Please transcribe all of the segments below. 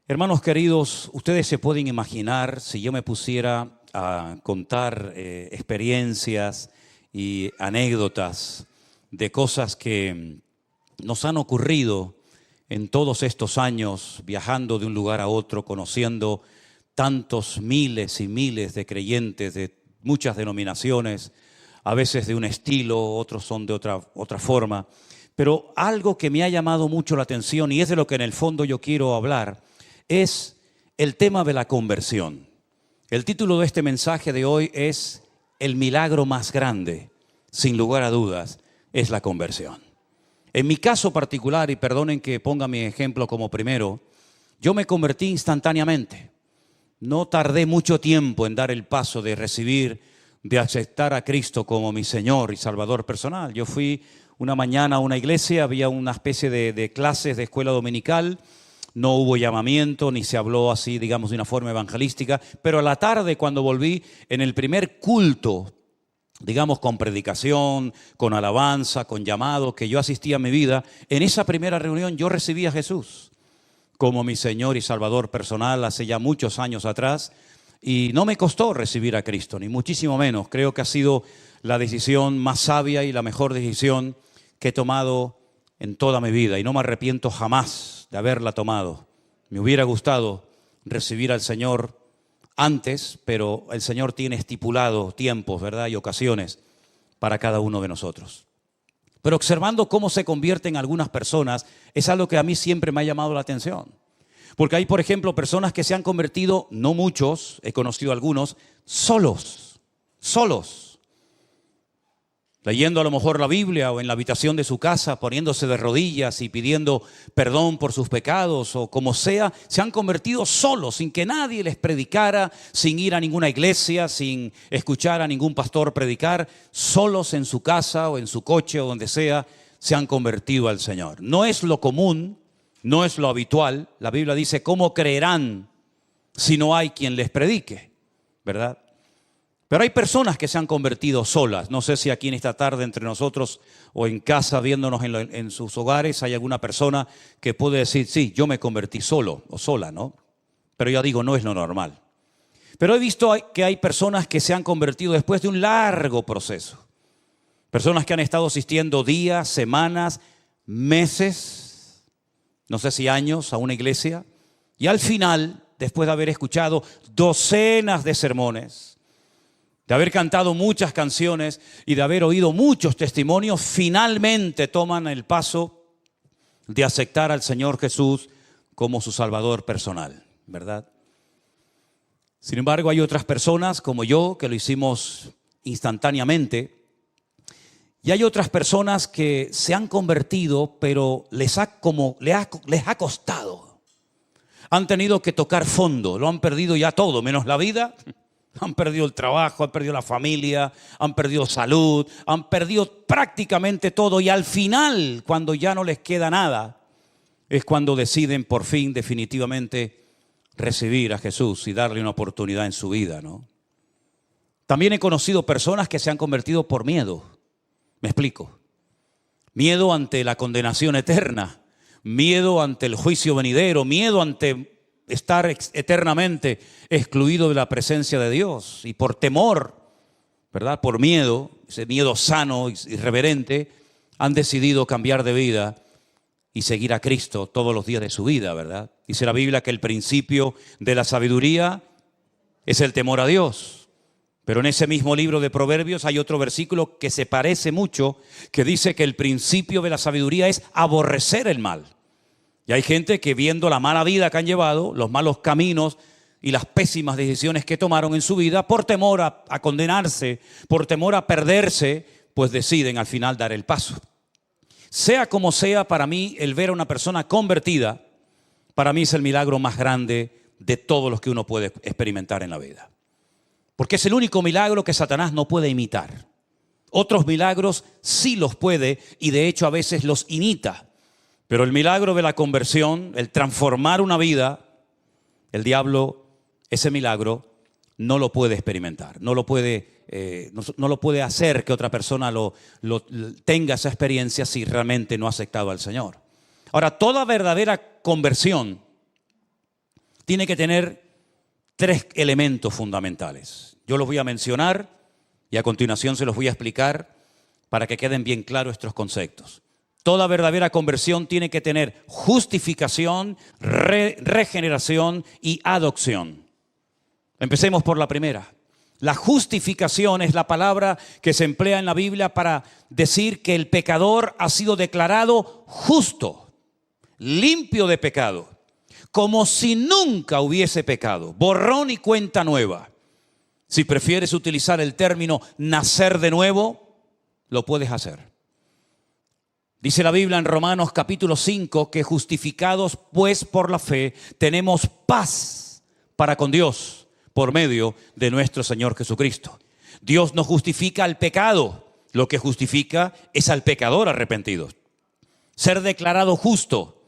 Hermanos queridos, ustedes se pueden imaginar si yo me pusiera a contar experiencias y anécdotas de cosas que nos han ocurrido en todos estos años, viajando de un lugar a otro, conociendo tantos miles y miles de creyentes de muchas denominaciones, a veces de un estilo, otros son de otra forma. Pero algo que me ha llamado mucho la atención, y es de lo que en el fondo yo quiero hablar, es el tema de la conversión. El título de este mensaje de hoy es El milagro más grande, sin lugar a dudas, es la conversión. En mi caso particular, y perdonen que ponga mi ejemplo como primero, yo me convertí instantáneamente. No tardé mucho tiempo en dar el paso de recibir, de aceptar a Cristo como mi Señor y Salvador personal. Yo fui una mañana a una iglesia, había una especie de clases de escuela dominical. No hubo llamamiento, ni se habló así, digamos, de una forma evangelística. Pero a la tarde, cuando volví, en el primer culto, digamos, con predicación, con alabanza, con llamado, que yo asistía a mi vida, en esa primera reunión yo recibí a Jesús como mi Señor y Salvador personal hace ya muchos años atrás. Y no me costó recibir a Cristo, ni muchísimo menos. Creo que ha sido la decisión más sabia y la mejor decisión que he tomado en toda mi vida, y no me arrepiento jamás de haberla tomado. Me hubiera gustado recibir al Señor antes, pero el Señor tiene estipulado tiempos, ¿verdad? Y ocasiones para cada uno de nosotros. Pero observando cómo se convierten algunas personas, es algo que a mí siempre me ha llamado la atención. Porque hay, por ejemplo, personas que se han convertido, no muchos, he conocido algunos, solos. Leyendo a lo mejor la Biblia o en la habitación de su casa, poniéndose de rodillas y pidiendo perdón por sus pecados o como sea, se han convertido solos, sin que nadie les predicara, sin ir a ninguna iglesia, sin escuchar a ningún pastor predicar, solos en su casa o en su coche o donde sea, se han convertido al Señor. No es lo común, no es lo habitual. La Biblia dice, ¿cómo creerán si no hay quien les predique? ¿Verdad? Pero hay personas que se han convertido solas. No sé si aquí en esta tarde entre nosotros o en casa viéndonos en sus hogares hay alguna persona que puede decir, sí, yo me convertí solo o sola, ¿no? Pero ya digo, no es lo normal. Pero he visto que hay personas que se han convertido después de un largo proceso. Personas que han estado asistiendo días, semanas, meses, no sé si años a una iglesia. Y al final, después de haber escuchado docenas de sermones, de haber cantado muchas canciones y de haber oído muchos testimonios, finalmente toman el paso de aceptar al Señor Jesús como su Salvador personal, ¿verdad? Sin embargo, hay otras personas como yo que lo hicimos instantáneamente, y hay otras personas que se han convertido, pero les ha costado. Han tenido que tocar fondo, lo han perdido ya todo, menos la vida. Han perdido el trabajo, han perdido la familia, han perdido salud, han perdido prácticamente todo. Y al final, cuando ya no les queda nada, es cuando deciden por fin definitivamente recibir a Jesús y darle una oportunidad en su vida, ¿no? También he conocido personas que se han convertido por miedo. Me explico. Miedo ante la condenación eterna, miedo ante el juicio venidero, miedo ante estar eternamente excluido de la presencia de Dios, y por temor, ¿verdad? Por miedo, ese miedo sano y reverente, han decidido cambiar de vida y seguir a Cristo todos los días de su vida, ¿verdad? Dice la Biblia que el principio de la sabiduría es el temor a Dios. Pero en ese mismo libro de Proverbios hay otro versículo que se parece mucho, que dice que el principio de la sabiduría es aborrecer el mal. Y hay gente que, viendo la mala vida que han llevado, los malos caminos y las pésimas decisiones que tomaron en su vida, por temor a condenarse, por temor a perderse, pues deciden al final dar el paso. Sea como sea, para mí el ver a una persona convertida, para mí es el milagro más grande de todos los que uno puede experimentar en la vida. Porque es el único milagro que Satanás no puede imitar. Otros milagros sí los puede, y de hecho a veces los imita. Pero el milagro de la conversión, el transformar una vida, el diablo, ese milagro, no lo puede experimentar. No lo puede hacer que otra persona tenga esa experiencia si realmente no ha aceptado al Señor. Ahora, toda verdadera conversión tiene que tener tres elementos fundamentales. Yo los voy a mencionar y a continuación se los voy a explicar para que queden bien claros estos conceptos. Toda verdadera conversión tiene que tener justificación, regeneración y adopción. Empecemos por la primera. La justificación es la palabra que se emplea en la Biblia para decir que el pecador ha sido declarado justo, limpio de pecado, como si nunca hubiese pecado, borrón y cuenta nueva. Si prefieres utilizar el término nacer de nuevo, lo puedes hacer. Dice la Biblia en Romanos capítulo 5 que justificados pues por la fe tenemos paz para con Dios por medio de nuestro Señor Jesucristo. Dios no justifica al pecado, lo que justifica es al pecador arrepentido. Ser declarado justo,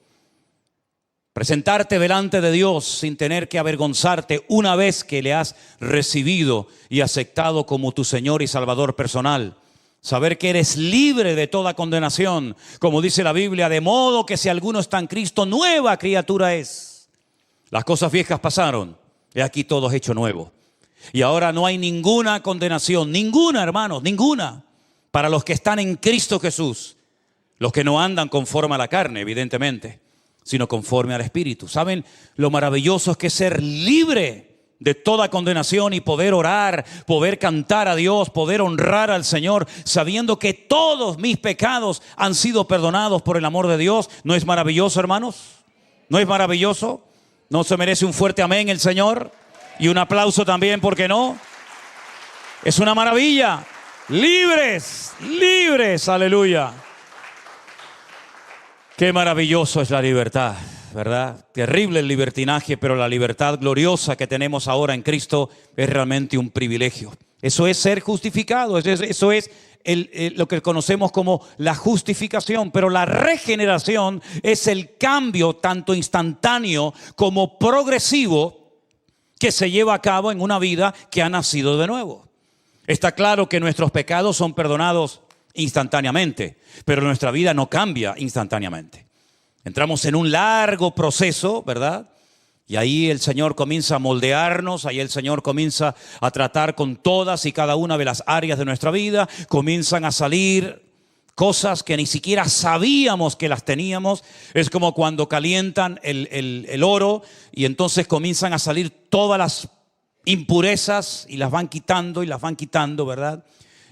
presentarte delante de Dios sin tener que avergonzarte una vez que le has recibido y aceptado como tu Señor y Salvador personal. Saber que eres libre de toda condenación, como dice la Biblia, de modo que si alguno está en Cristo, nueva criatura es. Las cosas viejas pasaron, y aquí todo es hecho nuevo. Y ahora no hay ninguna condenación, ninguna, hermanos, ninguna, para los que están en Cristo Jesús. Los que no andan conforme a la carne, evidentemente, sino conforme al Espíritu. ¿Saben lo maravilloso es que ser libre de toda condenación y poder orar, poder cantar a Dios, poder honrar al Señor, sabiendo que todos mis pecados han sido perdonados por el amor de Dios? ¿No es maravilloso, hermanos? ¿No es maravilloso? ¿No se merece un fuerte amén el Señor? Y un aplauso también, ¿por qué no? Es una maravilla. Libres, libres, aleluya. Qué maravilloso es la libertad, ¿verdad? Terrible el libertinaje, pero la libertad gloriosa que tenemos ahora en Cristo es realmente un privilegio. Eso es ser justificado, eso es lo que conocemos como la justificación. Pero la regeneración es el cambio tanto instantáneo como progresivo que se lleva a cabo en una vida que ha nacido de nuevo. Está claro que nuestros pecados son perdonados instantáneamente, pero nuestra vida no cambia instantáneamente. Entramos en un largo proceso, ¿verdad? Y ahí el Señor comienza a moldearnos, ahí el Señor comienza a tratar con todas y cada una de las áreas de nuestra vida. Comienzan a salir cosas que ni siquiera sabíamos que las teníamos. Es como cuando calientan el oro y entonces comienzan a salir todas las impurezas y las van quitando, ¿verdad?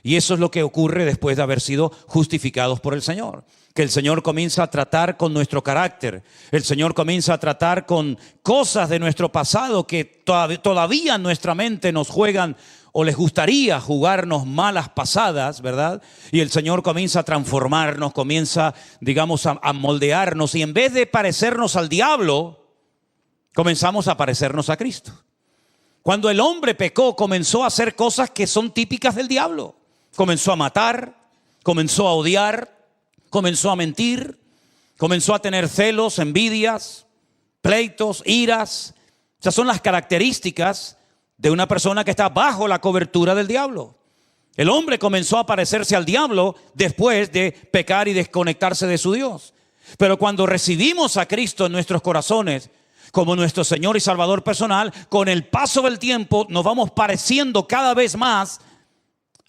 Y eso es lo que ocurre después de haber sido justificados por el Señor. Que el Señor comienza a tratar con nuestro carácter. El Señor comienza a tratar con cosas de nuestro pasado que todavía en nuestra mente nos juegan o les gustaría jugarnos malas pasadas, ¿verdad? Y el Señor comienza a transformarnos, comienza, digamos, a moldearnos. Y en vez de parecernos al diablo, comenzamos a parecernos a Cristo. Cuando el hombre pecó, comenzó a hacer cosas que son típicas del diablo. Comenzó a matar, comenzó a odiar, comenzó a mentir, comenzó a tener celos, envidias, pleitos, iras. Esas son las características de una persona que está bajo la cobertura del diablo. El hombre comenzó a parecerse al diablo después de pecar y desconectarse de su Dios. Pero cuando recibimos a Cristo en nuestros corazones como nuestro Señor y Salvador personal, con el paso del tiempo nos vamos pareciendo cada vez más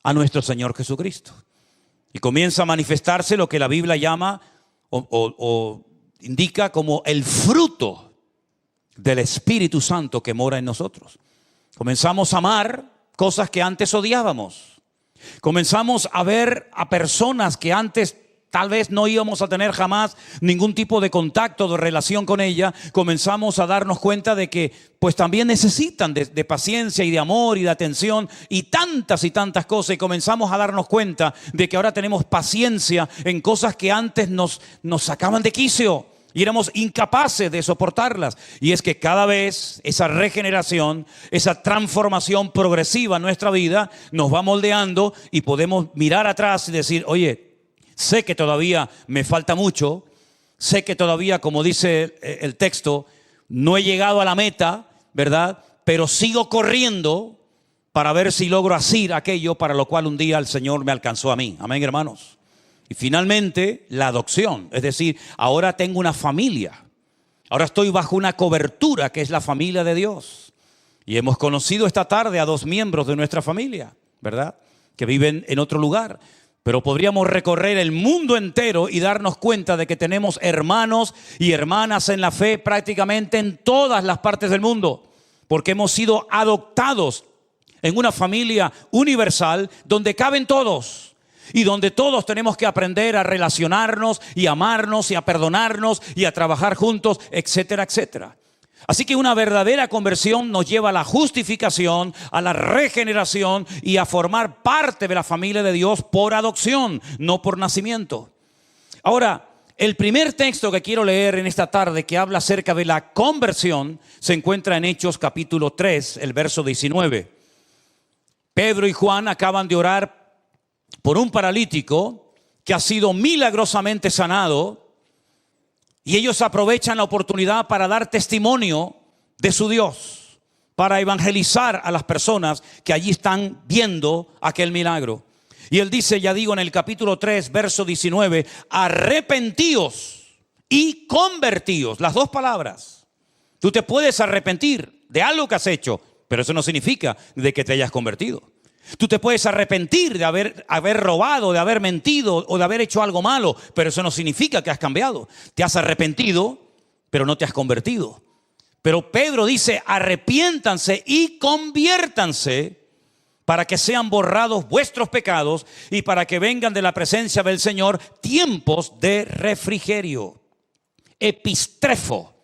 a nuestro Señor Jesucristo. Y comienza a manifestarse lo que la Biblia llama o indica como el fruto del Espíritu Santo que mora en nosotros. Comenzamos a amar cosas que antes odiábamos. Comenzamos a ver a personas que antes tal vez no íbamos a tener jamás ningún tipo de contacto, de relación con ella. Comenzamos a darnos cuenta de que pues también necesitan de paciencia y de amor y de atención y tantas cosas. Y comenzamos a darnos cuenta de que ahora tenemos paciencia en cosas que antes nos sacaban de quicio y éramos incapaces de soportarlas. Y es que cada vez esa regeneración, esa transformación progresiva en nuestra vida nos va moldeando y podemos mirar atrás y decir, oye, sé que todavía me falta mucho, sé que todavía, como dice el texto, no he llegado a la meta, ¿verdad? Pero sigo corriendo para ver si logro hacer aquello para lo cual un día el Señor me alcanzó a mí. Amén, hermanos. Y finalmente, la adopción. Es decir, ahora tengo una familia. Ahora estoy bajo una cobertura que es la familia de Dios. Y hemos conocido esta tarde a 2 miembros de nuestra familia, ¿verdad? Que viven en otro lugar. Pero podríamos recorrer el mundo entero y darnos cuenta de que tenemos hermanos y hermanas en la fe prácticamente en todas las partes del mundo. Porque hemos sido adoptados en una familia universal donde caben todos. Y donde todos tenemos que aprender a relacionarnos y amarnos y a perdonarnos y a trabajar juntos, etcétera, etcétera. Así que una verdadera conversión nos lleva a la justificación, a la regeneración y a formar parte de la familia de Dios por adopción, no por nacimiento. Ahora, el primer texto que quiero leer en esta tarde que habla acerca de la conversión se encuentra en Hechos capítulo 3, el verso 19. Pedro y Juan acaban de orar por un paralítico que ha sido milagrosamente sanado. Y ellos aprovechan la oportunidad para dar testimonio de su Dios, para evangelizar a las personas que allí están viendo aquel milagro. Y él dice, ya digo, en el capítulo 3, verso 19, arrepentíos y convertíos. Las 2 palabras. Tú te puedes arrepentir de algo que has hecho, pero eso no significa de que te hayas convertido. Tú te puedes arrepentir de haber robado, de haber mentido o de haber hecho algo malo, pero eso no significa que has cambiado. Te has arrepentido, pero no te has convertido. Pero Pedro dice, arrepiéntanse y conviértanse para que sean borrados vuestros pecados y para que vengan de la presencia del Señor tiempos de refrigerio. Epistrefo.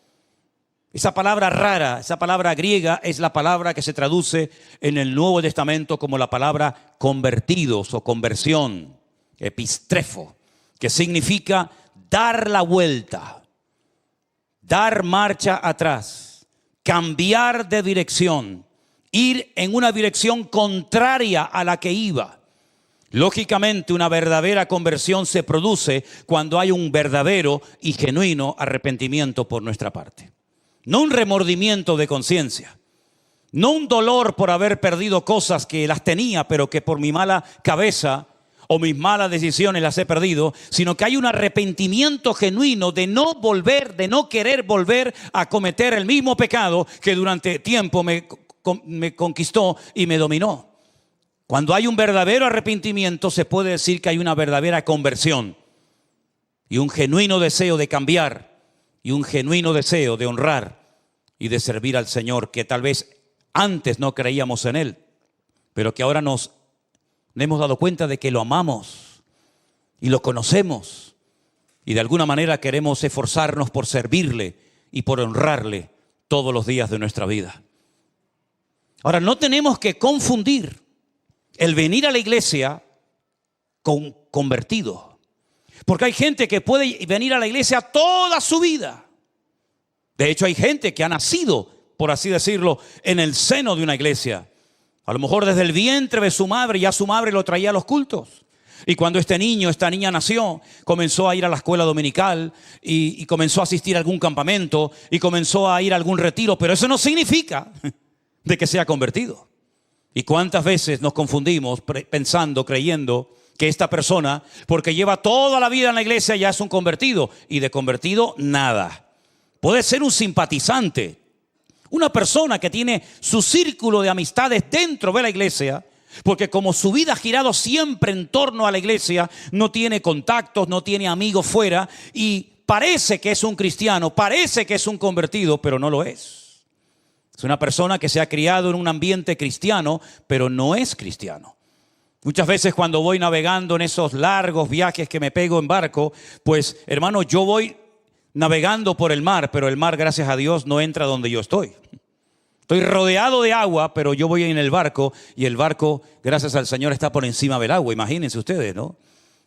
Esa palabra rara, esa palabra griega es la palabra que se traduce en el Nuevo Testamento como la palabra convertidos o conversión, epistrefo, que significa dar la vuelta, dar marcha atrás, cambiar de dirección, ir en una dirección contraria a la que iba. Lógicamente, una verdadera conversión se produce cuando hay un verdadero y genuino arrepentimiento por nuestra parte. No un remordimiento de conciencia, no un dolor por haber perdido cosas que las tenía, pero que por mi mala cabeza o mis malas decisiones las he perdido, sino que hay un arrepentimiento genuino de no volver, de no querer volver a cometer el mismo pecado que durante tiempo me conquistó y me dominó. Cuando hay un verdadero arrepentimiento, se puede decir que hay una verdadera conversión y un genuino deseo de cambiar. Y un genuino deseo de honrar y de servir al Señor, que tal vez antes no creíamos en Él, pero que ahora nos hemos dado cuenta de que lo amamos y lo conocemos. Y de alguna manera queremos esforzarnos por servirle y por honrarle todos los días de nuestra vida. Ahora, no tenemos que confundir el venir a la iglesia con convertido. Porque hay gente que puede venir a la iglesia toda su vida. De hecho, hay gente que ha nacido, por así decirlo, en el seno de una iglesia. A lo mejor desde el vientre de su madre, ya su madre lo traía a los cultos. Y cuando este niño, esta niña nació, comenzó a ir a la escuela dominical y comenzó a asistir a algún campamento y comenzó a ir a algún retiro. Pero eso no significa de que sea convertido. ¿Y cuántas veces nos confundimos pensando, creyendo que esta persona, porque lleva toda la vida en la iglesia, ya es un convertido? Y de convertido, nada. Puede ser un simpatizante, una persona que tiene su círculo de amistades dentro de la iglesia, porque como su vida ha girado siempre en torno a la iglesia, no tiene contactos, no tiene amigos fuera, y parece que es un cristiano, parece que es un convertido, pero no lo es. Es una persona que se ha criado en un ambiente cristiano, pero no es cristiano. Muchas veces cuando voy navegando en esos largos viajes que me pego en barco, pues hermano, yo voy navegando por el mar, pero el mar, gracias a Dios, no entra donde yo estoy. Estoy rodeado de agua, pero yo voy en el barco y el barco, gracias al Señor, está por encima del agua. Imagínense ustedes, ¿no?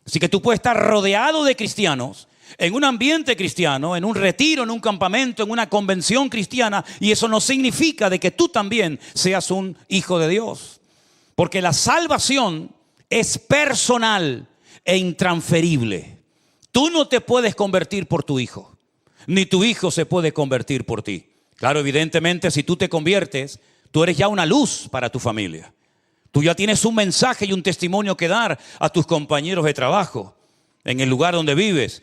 Así que tú puedes estar rodeado de cristianos, en un ambiente cristiano, en un retiro, en un campamento, en una convención cristiana, y eso no significa de que tú también seas un hijo de Dios. Porque la salvación es personal e intransferible. Tú no te puedes convertir por tu hijo, ni tu hijo se puede convertir por ti. Claro, evidentemente, si tú te conviertes, tú eres ya una luz para tu familia. Tú ya tienes un mensaje y un testimonio que dar a tus compañeros de trabajo, en el lugar donde vives.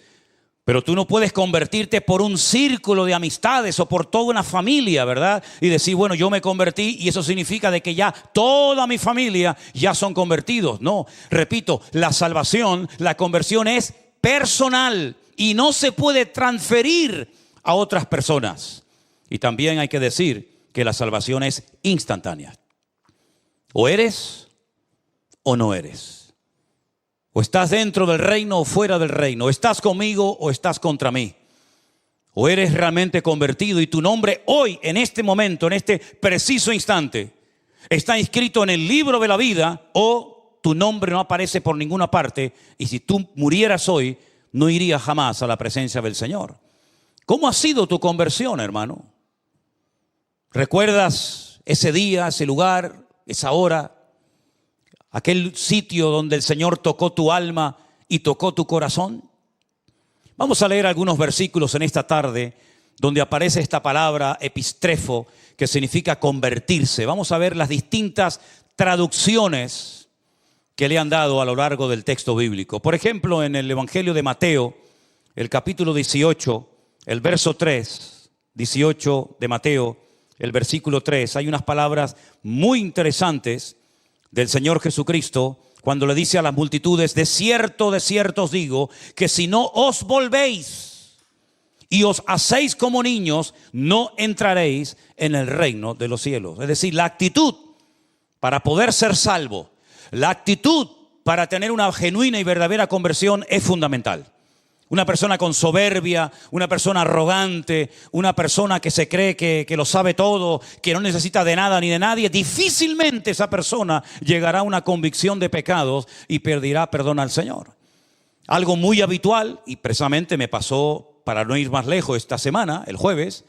Pero tú no puedes convertirte por un círculo de amistades o por toda una familia, ¿verdad? Y decir, bueno, yo me convertí y eso significa de que ya toda mi familia ya son convertidos. No, repito, la salvación, la conversión es personal y no se puede transferir a otras personas. Y también hay que decir que la salvación es instantánea. O eres o no eres. O estás dentro del reino o fuera del reino. O estás conmigo o estás contra mí. O eres realmente convertido y tu nombre hoy, en este momento, en este preciso instante, está inscrito en el libro de la vida, o tu nombre no aparece por ninguna parte. Y si tú murieras hoy, no irías jamás a la presencia del Señor. ¿Cómo ha sido tu conversión, hermano? ¿Recuerdas ese día, ese lugar, esa hora? Aquel sitio donde el Señor tocó tu alma y tocó tu corazón. Vamos a leer algunos versículos en esta tarde donde aparece esta palabra epistrefo, que significa convertirse. Vamos a ver las distintas traducciones que le han dado a lo largo del texto bíblico. Por ejemplo, en el Evangelio de Mateo, el capítulo 18, el verso 3, 18 de Mateo, el versículo 3, hay unas palabras muy interesantes del Señor Jesucristo, cuando le dice a las multitudes, de cierto os digo, que si no os volvéis y os hacéis como niños, no entraréis en el reino de los cielos. Es decir, la actitud para poder ser salvo, la actitud para tener una genuina y verdadera conversión es fundamental. Una persona con soberbia, una persona arrogante, una persona que se cree que lo sabe todo, que no necesita de nada ni de nadie, difícilmente esa persona llegará a una convicción de pecados y pedirá perdón al Señor. Algo muy habitual, y precisamente me pasó, para no ir más lejos, esta semana, el jueves,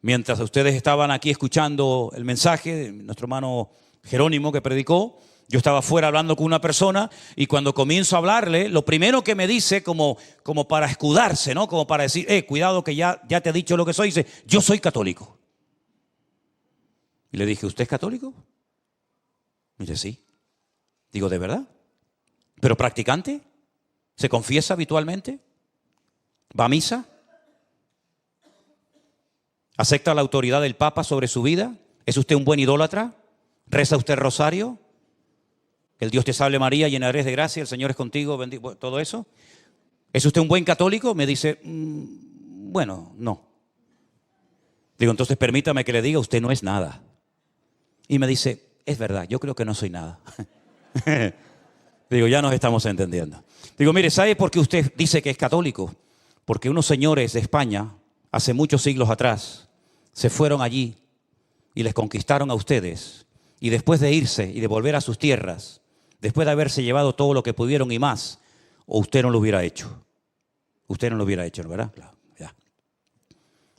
mientras ustedes estaban aquí escuchando el mensaje de nuestro hermano Jerónimo que predicó. Yo estaba fuera hablando con una persona y cuando comienzo a hablarle, lo primero que me dice, como para escudarse, ¿no? Como para decir, cuidado que ya te he dicho lo que soy, dice, yo soy católico. Y le dije, ¿usted es católico? Y dice, sí. Digo, ¿de verdad? ¿Pero practicante? ¿Se confiesa habitualmente? ¿Va a misa? ¿Acepta la autoridad del Papa sobre su vida? ¿Es usted un buen idólatra? ¿Reza usted el rosario? Que el Dios te salve María, llena eres de gracia, el Señor es contigo, bendito, todo eso. ¿Es usted un buen católico? Me dice, bueno, no. Digo, entonces permítame que le diga, usted no es nada. Y me dice, es verdad, yo creo que no soy nada. Digo, ya nos estamos entendiendo. Digo, mire, ¿sabe por qué usted dice que es católico? Porque unos señores de España, hace muchos siglos atrás, se fueron allí y les conquistaron a ustedes. Y después de irse y de volver a sus tierras, después de haberse llevado todo lo que pudieron y más, o usted no lo hubiera hecho. Usted no lo hubiera hecho, ¿verdad? Claro, ya.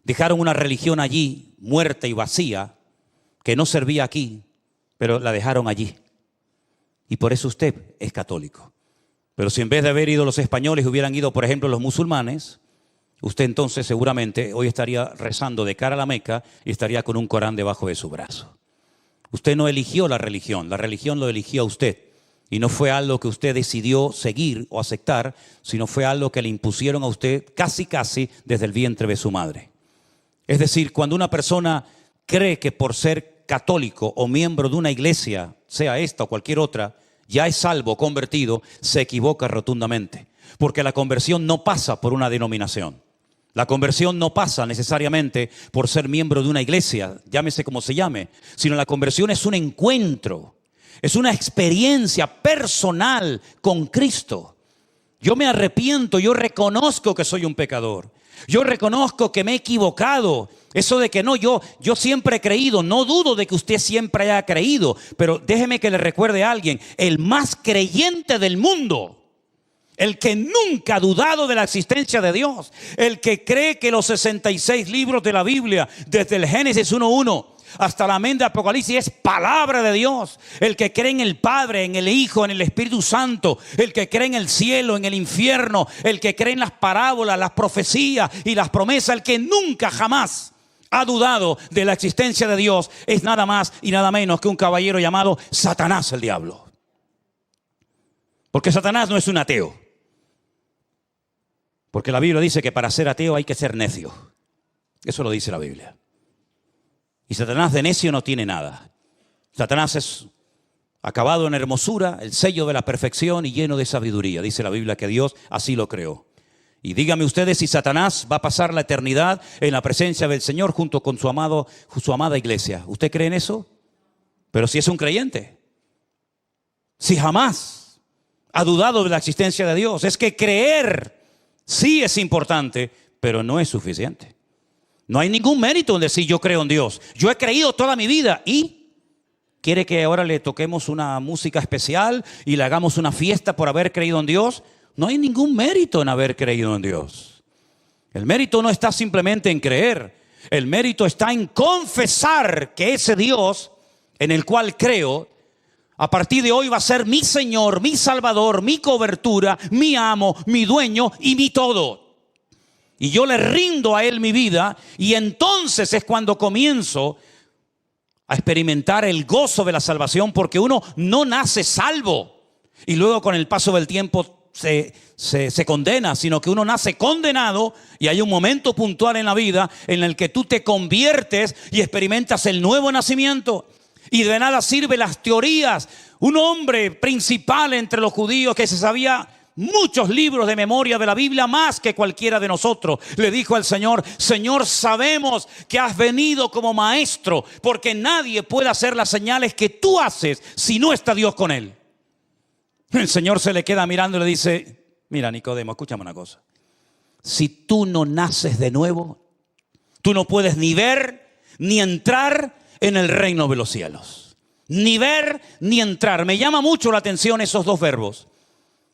Dejaron una religión allí, muerta y vacía, que no servía aquí, pero la dejaron allí. Y por eso usted es católico. Pero si en vez de haber ido los españoles hubieran ido, por ejemplo, los musulmanes, usted entonces seguramente hoy estaría rezando de cara a la Meca y estaría con un Corán debajo de su brazo. Usted no eligió la religión lo eligió a usted. Y no fue algo que usted decidió seguir o aceptar, sino fue algo que le impusieron a usted casi desde el vientre de su madre. Es decir, cuando una persona cree que por ser católico o miembro de una iglesia, sea esta o cualquier otra, ya es salvo, convertido, se equivoca rotundamente. Porque la conversión no pasa por una denominación. La conversión no pasa necesariamente por ser miembro de una iglesia, llámese como se llame, sino la conversión es un encuentro, es una experiencia personal con Cristo. Yo me arrepiento, yo reconozco que soy un pecador, yo reconozco que me he equivocado. Eso de que no, yo siempre he creído, no dudo de que usted siempre haya creído, pero déjeme que le recuerde a alguien, el más creyente del mundo, el que nunca ha dudado de la existencia de Dios, el que cree que los 66 libros de la Biblia, desde el Génesis 1:1 hasta la amén de Apocalipsis, es palabra de Dios, el que cree en el Padre, en el Hijo, en el Espíritu Santo, el que cree en el cielo, en el infierno, el que cree en las parábolas, las profecías y las promesas, el que nunca jamás ha dudado de la existencia de Dios, es nada más y nada menos que un caballero llamado Satanás, el diablo. Porque Satanás no es un ateo. Porque la Biblia dice que para ser ateo hay que ser necio. Eso lo dice la Biblia. Y Satanás de necio no tiene nada. Satanás es acabado en hermosura, el sello de la perfección y lleno de sabiduría. Dice la Biblia que Dios así lo creó. Y díganme ustedes si Satanás va a pasar la eternidad en la presencia del Señor junto con su amada iglesia. ¿Usted cree en eso? Pero si es un creyente. Si jamás ha dudado de la existencia de Dios. Es que creer sí es importante, pero no es suficiente. No hay ningún mérito en decir yo creo en Dios. Yo he creído toda mi vida y ¿quiere que ahora le toquemos una música especial y le hagamos una fiesta por haber creído en Dios? No hay ningún mérito en haber creído en Dios. El mérito no está simplemente en creer. El mérito está en confesar que ese Dios en el cual creo, a partir de hoy va a ser mi Señor, mi Salvador, mi cobertura, mi amo, mi dueño y mi todo. Y yo le rindo a Él mi vida y entonces es cuando comienzo a experimentar el gozo de la salvación, porque uno no nace salvo y luego con el paso del tiempo se condena, sino que uno nace condenado y hay un momento puntual en la vida en el que tú te conviertes y experimentas el nuevo nacimiento. Y de nada sirven las teorías. Un hombre principal entre los judíos que se sabía muchos libros de memoria de la Biblia, más que cualquiera de nosotros, le dijo al Señor: Señor, sabemos que has venido como maestro, porque nadie puede hacer las señales que tú haces si no está Dios con él. El Señor se le queda mirando y le dice: mira, Nicodemo, escúchame una cosa. Si tú no naces de nuevo, tú no puedes ni ver ni entrar en el reino de los cielos. Ni ver ni entrar. Me llama mucho la atención esos dos verbos.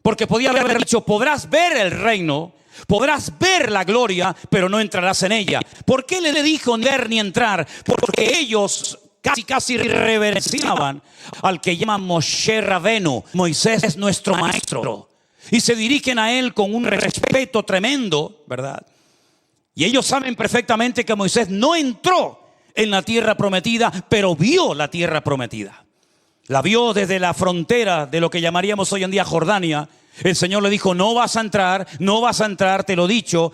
Porque podía haber dicho: podrás ver el reino, podrás ver la gloria, pero no entrarás en ella. ¿Por qué le dijo ni ver ni entrar? Porque ellos casi reverenciaban al que llaman Moshe Rabenu. Moisés es nuestro maestro. Y se dirigen a él con un respeto tremendo, ¿verdad? Y ellos saben perfectamente que Moisés no entró en la tierra prometida, pero vio la tierra prometida. La vio desde la frontera de lo que llamaríamos hoy en día Jordania. El Señor le dijo: no vas a entrar, te lo he dicho,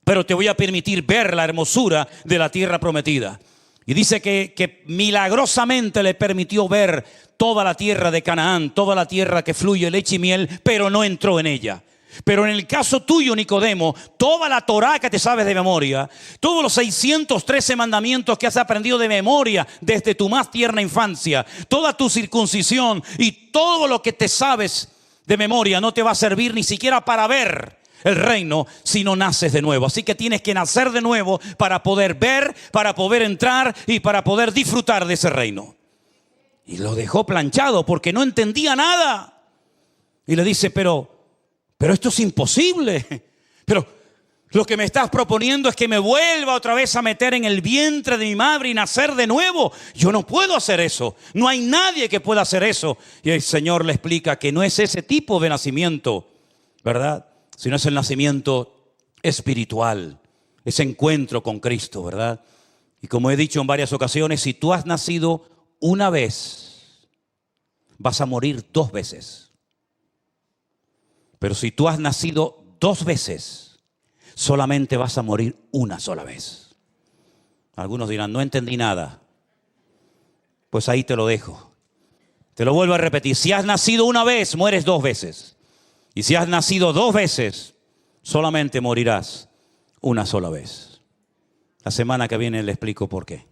pero te voy a permitir ver la hermosura de la tierra prometida. Y dice que milagrosamente le permitió ver toda la tierra de Canaán, toda la tierra que fluye leche y miel, pero no entró en ella. Pero en el caso tuyo, Nicodemo, toda la Torá que te sabes de memoria, todos los 613 mandamientos que has aprendido de memoria desde tu más tierna infancia, toda tu circuncisión y todo lo que te sabes de memoria no te va a servir ni siquiera para ver el reino si no naces de nuevo. Así que tienes que nacer de nuevo para poder ver, para poder entrar y para poder disfrutar de ese reino. Y lo dejó planchado porque no entendía nada. Y le dice: pero esto es imposible. Pero lo que me estás proponiendo es que me vuelva otra vez a meter en el vientre de mi madre y nacer de nuevo. Yo no puedo hacer eso. No hay nadie que pueda hacer eso. Y el Señor le explica que no es ese tipo de nacimiento, ¿verdad? Sino es el nacimiento espiritual, ese encuentro con Cristo, ¿verdad? Y como he dicho en varias ocasiones, si tú has nacido una vez, vas a morir 2 veces. Pero si tú has nacido 2 veces, solamente vas a morir una sola vez. Algunos dirán: no entendí nada. Pues ahí te lo dejo. Te lo vuelvo a repetir: si has nacido una vez, mueres 2 veces. Y si has nacido 2 veces, solamente morirás una sola vez. La semana que viene le explico por qué.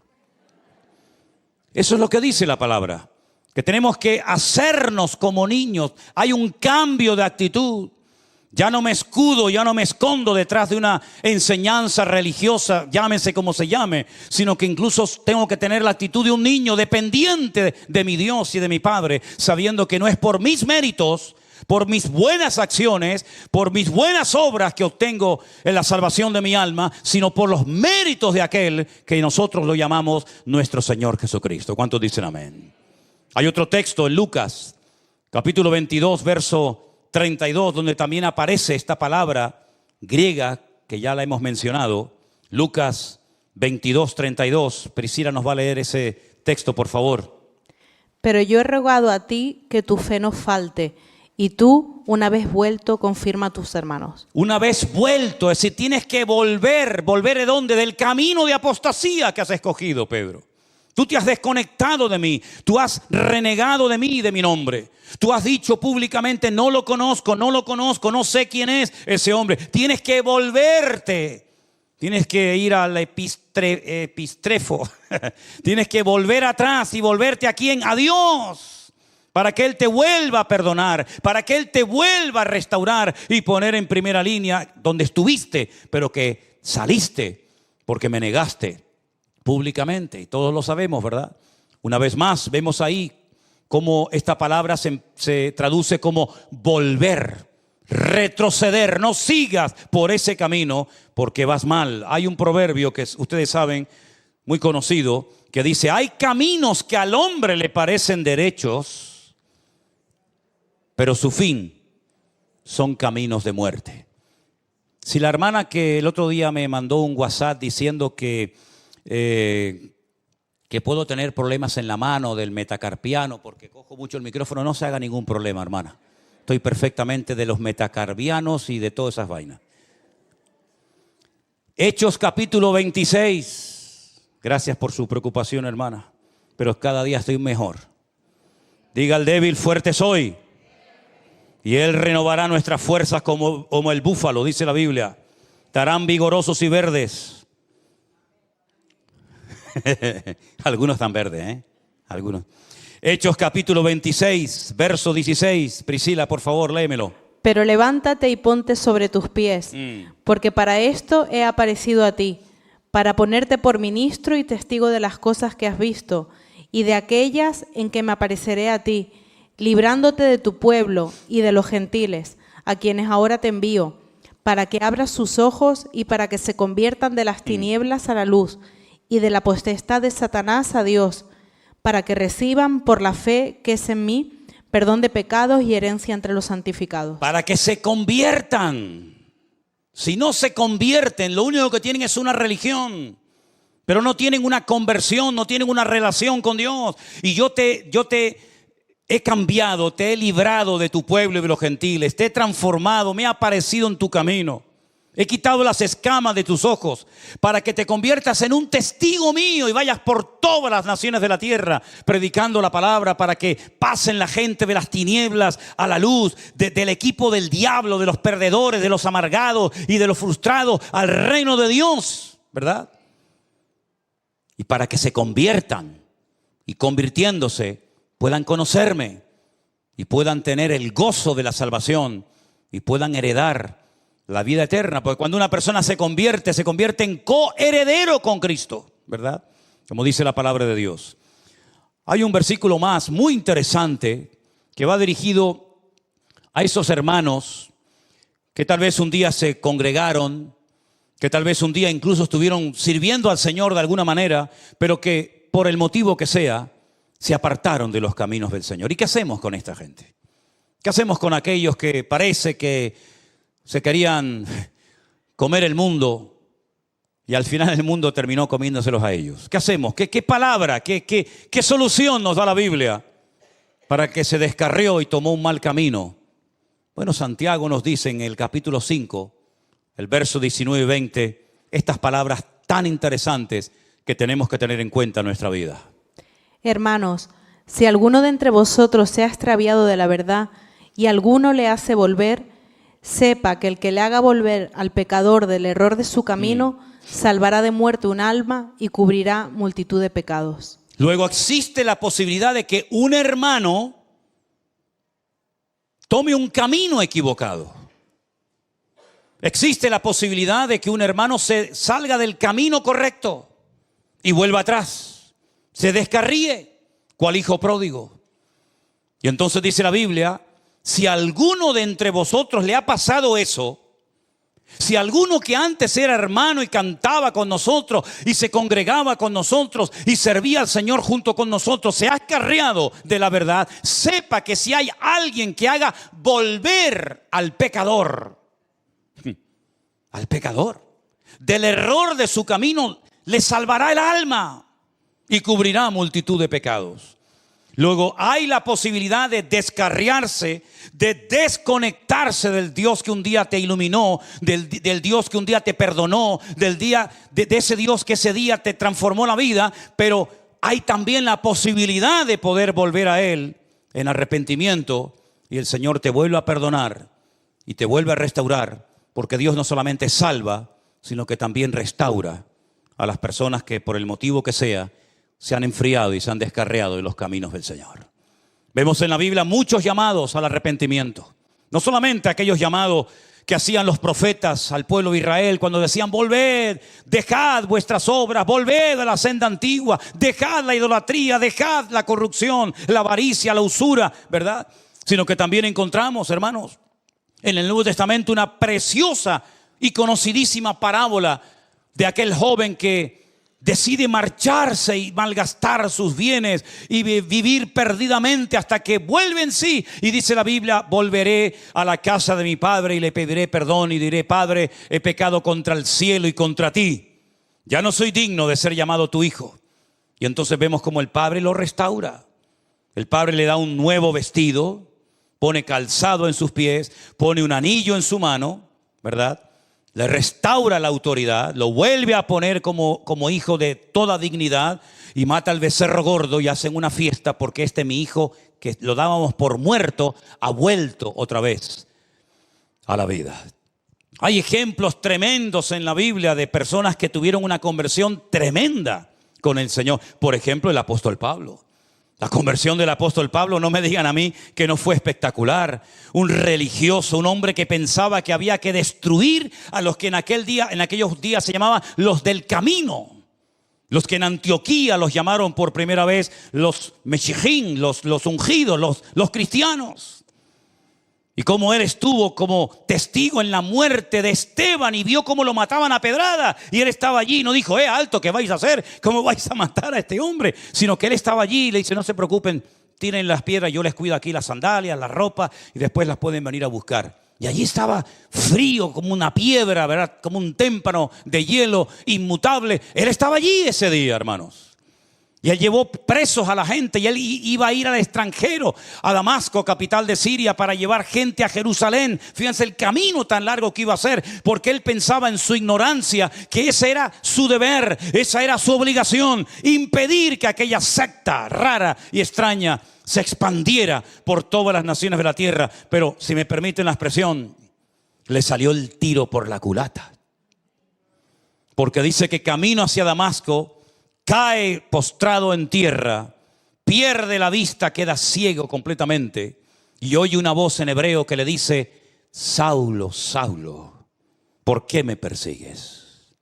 Eso es lo que dice la palabra. Que tenemos que hacernos como niños. Hay un cambio de actitud. Ya no me escudo, ya no me escondo detrás de una enseñanza religiosa, llámese como se llame, sino que incluso tengo que tener la actitud de un niño dependiente de mi Dios y de mi Padre, sabiendo que no es por mis méritos, por mis buenas acciones, por mis buenas obras que obtengo en la salvación de mi alma, sino por los méritos de aquel que nosotros lo llamamos nuestro Señor Jesucristo. ¿Cuántos dicen amén? Hay otro texto en Lucas, capítulo 22, verso 32, donde también aparece esta palabra griega que ya la hemos mencionado. Lucas 22, 32. Priscila nos va a leer ese texto, por favor. Pero yo he rogado a ti que tu fe no falte, Y tú, una vez vuelto, confirma a tus hermanos. Una vez vuelto, es decir, tienes que volver. ¿Volver de dónde? Del camino de apostasía que has escogido, Pedro. Tú te has desconectado de mí, tú has renegado de mí y de mi nombre. Tú has dicho públicamente, no lo conozco, no sé quién es ese hombre. Tienes que volverte, tienes que ir al epistrefo, tienes que volver atrás y volverte a quién, a Dios, para que Él te vuelva a perdonar, para que Él te vuelva a restaurar y poner en primera línea donde estuviste, pero que saliste porque me negaste públicamente, y todos lo sabemos, ¿verdad? Una vez más, vemos ahí cómo esta palabra se traduce como volver, retroceder. No sigas por ese camino porque vas mal. Hay un proverbio que ustedes saben, muy conocido, que dice, hay caminos que al hombre le parecen derechos, pero su fin son caminos de muerte. Si la hermana que el otro día me mandó un WhatsApp diciendo que puedo tener problemas en la mano del metacarpiano porque cojo mucho el micrófono, no se haga ningún problema, hermana. Estoy perfectamente de los metacarpianos y de todas esas vainas. Hechos capítulo 26. Gracias por su preocupación, hermana, pero cada día estoy mejor. Diga al débil, fuerte soy, y Él renovará nuestras fuerzas como el búfalo, dice la Biblia. Estarán vigorosos y verdes. Algunos están verdes, ¿eh? Algunos. Hechos capítulo 26, verso 16. Priscila, por favor, léemelo. Pero levántate y ponte sobre tus pies, porque para esto he aparecido a ti, para ponerte por ministro y testigo de las cosas que has visto, y de aquellas en que me apareceré a ti, librándote de tu pueblo y de los gentiles, a quienes ahora te envío, para que abras sus ojos y para que se conviertan de las tinieblas a la luz, y de la potestad de Satanás a Dios, para que reciban por la fe que es en mí, perdón de pecados y herencia entre los santificados. Para que se conviertan. Si no se convierten, lo único que tienen es una religión, pero no tienen una conversión, no tienen una relación con Dios. Y yo te he cambiado, te he librado de tu pueblo y de los gentiles, te he transformado, me he aparecido en tu camino. He quitado las escamas de tus ojos para que te conviertas en un testigo mío y vayas por todas las naciones de la tierra predicando la palabra, para que pasen la gente de las tinieblas a la luz, del equipo del diablo, de los perdedores, de los amargados y de los frustrados al reino de Dios, ¿verdad? Y para que se conviertan y convirtiéndose puedan conocerme y puedan tener el gozo de la salvación y puedan heredar la vida eterna, porque cuando una persona se convierte en coheredero con Cristo, ¿verdad? Como dice la palabra de Dios. Hay un versículo más muy interesante que va dirigido a esos hermanos que tal vez un día se congregaron, que tal vez un día incluso estuvieron sirviendo al Señor de alguna manera, pero que por el motivo que sea, se apartaron de los caminos del Señor. ¿Y qué hacemos con esta gente? ¿Qué hacemos con aquellos que parece que se querían comer el mundo y al final el mundo terminó comiéndoselos a ellos? ¿Qué hacemos? ¿Qué palabra, qué solución nos da la Biblia para que se descarrió y tomó un mal camino? Bueno, Santiago nos dice en el capítulo 5, el verso 19 y 20, estas palabras tan interesantes que tenemos que tener en cuenta en nuestra vida. Hermanos, si alguno de entre vosotros se ha extraviado de la verdad y alguno le hace volver, sepa que el que le haga volver al pecador del error de su camino, salvará de muerte un alma y cubrirá multitud de pecados. Luego existe la posibilidad de que un hermano tome un camino equivocado. Existe la posibilidad de que un hermano se salga del camino correcto y vuelva atrás, se descarríe, cual hijo pródigo. Y entonces dice la Biblia, si a alguno de entre vosotros le ha pasado eso, si alguno que antes era hermano y cantaba con nosotros y se congregaba con nosotros y servía al Señor junto con nosotros, se ha escarriado de la verdad, sepa que si hay alguien que haga volver al pecador del error de su camino, le salvará el alma y cubrirá multitud de pecados. Luego hay la posibilidad de descarriarse, de desconectarse del Dios que un día te iluminó, del Dios que un día te perdonó, de ese Dios que ese día te transformó la vida. Pero hay también la posibilidad de poder volver a Él en arrepentimiento, y el Señor te vuelve a perdonar y te vuelve a restaurar, porque Dios no solamente salva, sino que también restaura a las personas que por el motivo que sea se han enfriado y se han descarriado de los caminos del Señor. Vemos en la Biblia muchos llamados al arrepentimiento. No solamente aquellos llamados que hacían los profetas al pueblo de Israel cuando decían: volved, dejad vuestras obras, volved a la senda antigua, dejad la idolatría, dejad la corrupción, la avaricia, la usura, ¿verdad? Sino que también encontramos, hermanos, en el Nuevo Testamento una preciosa y conocidísima parábola de aquel joven que decide marcharse y malgastar sus bienes y vivir perdidamente hasta que vuelve en sí. Y dice la Biblia: volveré a la casa de mi padre y le pediré perdón y diré: Padre, he pecado contra el cielo y contra ti. Ya no soy digno de ser llamado tu hijo. Y entonces vemos como el padre lo restaura. El padre le da un nuevo vestido, pone calzado en sus pies, pone un anillo en su mano, ¿verdad? Le restaura la autoridad, lo vuelve a poner como hijo de toda dignidad, y mata al becerro gordo y hacen una fiesta porque mi hijo, que lo dábamos por muerto, ha vuelto otra vez a la vida. Hay ejemplos tremendos en la Biblia de personas que tuvieron una conversión tremenda con el Señor. Por ejemplo, el apóstol Pablo. La conversión del apóstol Pablo, no me digan a mí que no fue espectacular. Un religioso, un hombre que pensaba que había que destruir a los que en aquellos días se llamaban los del camino. Los que en Antioquía los llamaron por primera vez los Meshijín, los ungidos, los cristianos. Y como él estuvo como testigo en la muerte de Esteban y vio cómo lo mataban a pedrada, y él estaba allí y no dijo: alto, ¿qué vais a hacer? ¿Cómo vais a matar a este hombre? Sino que él estaba allí y le dice: no se preocupen, tiren las piedras, yo les cuido aquí las sandalias, la ropa, y después las pueden venir a buscar. Y allí estaba frío como una piedra, ¿verdad? Como un témpano de hielo inmutable. Él estaba allí ese día, hermanos. Y él llevó presos a la gente, y él iba a ir al extranjero, a Damasco, capital de Siria, para llevar gente a Jerusalén. Fíjense el camino tan largo que iba a hacer, porque él pensaba en su ignorancia que ese era su deber, esa era su obligación: impedir que aquella secta rara y extraña se expandiera por todas las naciones de la tierra. Pero, si me permiten la expresión, le salió el tiro por la culata. Porque dice que camino hacia Damasco cae postrado en tierra, pierde la vista, queda ciego completamente, y oye una voz en hebreo que le dice: Saulo, Saulo, ¿por qué me persigues?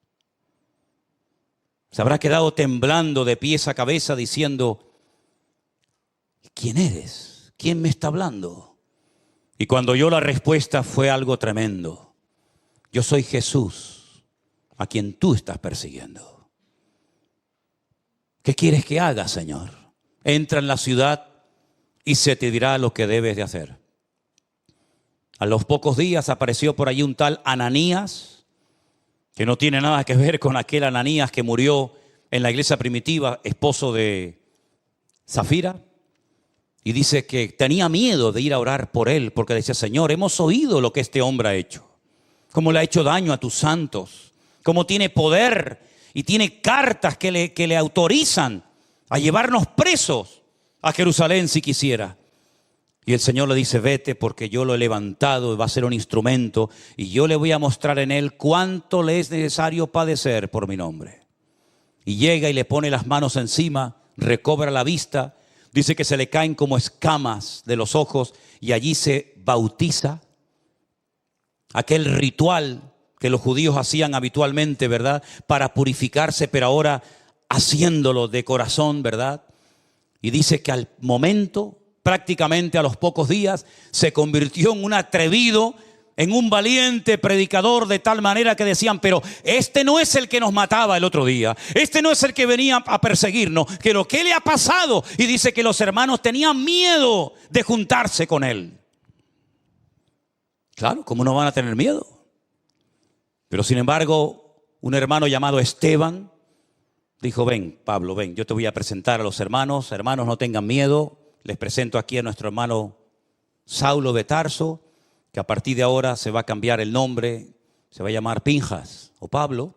Se habrá quedado temblando de pies a cabeza diciendo: ¿quién eres? ¿Quién me está hablando? Y cuando oyó la respuesta fue algo tremendo: yo soy Jesús, a quien tú estás persiguiendo. ¿Qué quieres que haga, Señor? Entra en la ciudad y se te dirá lo que debes de hacer. A los pocos días apareció por allí un tal Ananías, que no tiene nada que ver con aquel Ananías que murió en la iglesia primitiva, esposo de Zafira. Y dice que tenía miedo de ir a orar por él, porque decía: Señor, hemos oído lo que este hombre ha hecho, cómo le ha hecho daño a tus santos, cómo tiene poder y tiene cartas que le autorizan a llevarnos presos a Jerusalén si quisiera. Y el Señor le dice: vete, porque yo lo he levantado, va a ser un instrumento, y yo le voy a mostrar en él cuánto le es necesario padecer por mi nombre. Y llega y le pone las manos encima, recobra la vista, dice que se le caen como escamas de los ojos, y allí se bautiza. Aquel ritual que los judíos hacían habitualmente, ¿verdad?, para purificarse, pero ahora haciéndolo de corazón, ¿verdad? Y dice que al momento, prácticamente a los pocos días, se convirtió en un atrevido, en un valiente predicador, de tal manera que decían: pero este no es el que nos mataba el otro día, este no es el que venía a perseguirnos, que lo que le ha pasado. Y dice que los hermanos tenían miedo de juntarse con él. Claro, ¿cómo no van a tener miedo? Pero sin embargo, un hermano llamado Esteban dijo: ven, Pablo, ven, yo te voy a presentar a los hermanos. Hermanos, no tengan miedo, les presento aquí a nuestro hermano Saulo de Tarso, que a partir de ahora se va a cambiar el nombre, se va a llamar Pinjas o Pablo,